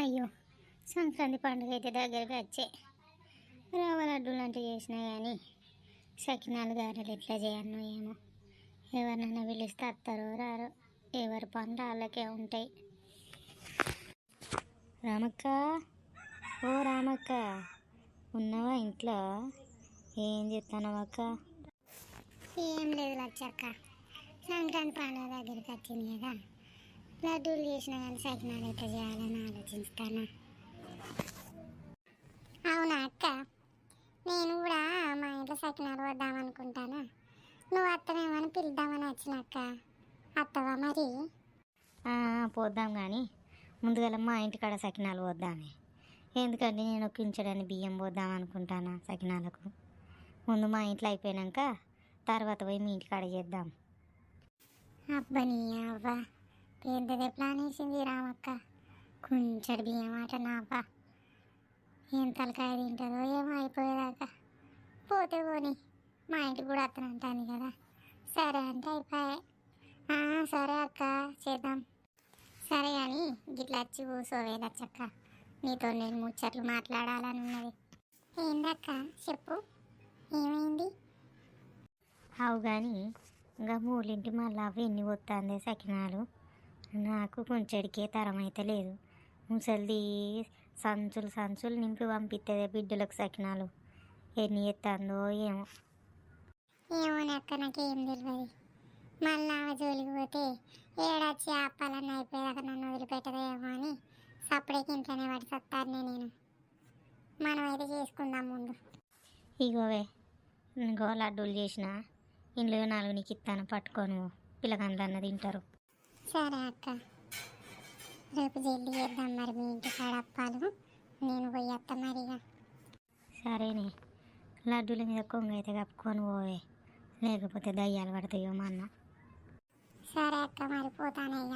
అయ్యో, సంక్రాంతి పండుగ అయితే దగ్గరికి వచ్చే రవ్వ లడ్డూలు అంటే చేసినా కానీ సకినాలు గారెలు ఎట్లా చేయను ఏమో. ఎవరినైనా పిలిస్తే వస్తారో రారో, ఎవరి పనులు వాళ్ళకే ఉంటాయి. రామక్క, ఓ రామక్క, ఉన్నావా ఇంట్లో? ఏం చెప్తానవా అక్క? ఏం లేదు లచ్చక్క, సంక్రాంతి పండుగ దగ్గరికి వచ్చింది కదా, లడ్డూలు చేసినా కానీ సకినాలు ఎట్లా చేయాలని ఆలోచిస్తాను. అవునా అక్క, నేను కూడా మా ఇంట్లో సకినాలు వద్దామనుకుంటానా. నువ్వు అత్తమేమని పిలుద్దామని వచ్చినాక, అత్తవా మరి? పోద్దాం కానీ ముందుగా మా ఇంటికాడ సకినాలు పోద్దామే. ఎందుకంటే నేను కించడానికి బియ్యం పోద్దాం అనుకుంటాను సకినాలకు. ముందు మా ఇంట్లో అయిపోయాక తర్వాత పోయి మీ ఇంటికాడ చేద్దాం. అబ్బని అవ్వ, పెద్దదే ప్లాన్ వేసింది రామక్క. కొంచెం బియ్యం ఆట నాపా, ఏం తలకాయ తింటుందో ఏమో అయిపోయేదాకా. పోతే పోని, మా ఇంటికి కూడా అత్తనంటాను కదా. సరే అంటే అయిపోయాయి. సరే అక్క, చేద్దాం. సరే కానీ గిట్లా వచ్చి కూసోవేదచ్చక్క, నీతో నేను ముచ్చట్లు మాట్లాడాలని ఉన్నది. ఏందక్క చెప్పు, ఏమైంది? అవు కానీ ఇంకా మూలింటి మళ్ళీ అవి ఎన్ని వస్తుంది సకినాలు, నాకు కొంచెడికే తరం అయితే లేదు. ముసలిది సంచులు సంచులు నింపి పంపిస్తుంది బిడ్డలకు సకినాలు. ఎన్ని ఎత్తుందో ఏమో. ఏమోనక్క, నాకేం తెలియదు. మళ్ళీ ఆమె జోలికి పోతే ఏడాచి ఆపాలని అయిపోయాక నన్ను వదిలిపెట్టదేమో అని సపరేట్ ఇంట్లోనే పడి సత్తారు. నేను మనమైతే చేసుకుందాం ముందు. ఇగోవే, ఇంకో లడ్డూలు చేసిన ఇంట్లో 4 నీకు ఇస్తాను, పట్టుకోను, పిల్లగాండ్లు అన్నది తింటారు. సరే అక్క, రేపు జల్దీ చేద్దాం మరి మీ ఇంటి కాడ అప్పాలు. నేను పోయి అత్త మరిగా. సరేనే, లడ్డూల మీద కొంగ అయితే కప్పుకొని పోవే, లేకపోతే దయ్యాలు పడతాయో మా అన్న. సరే అక్క, మరి పోతానే ఇక.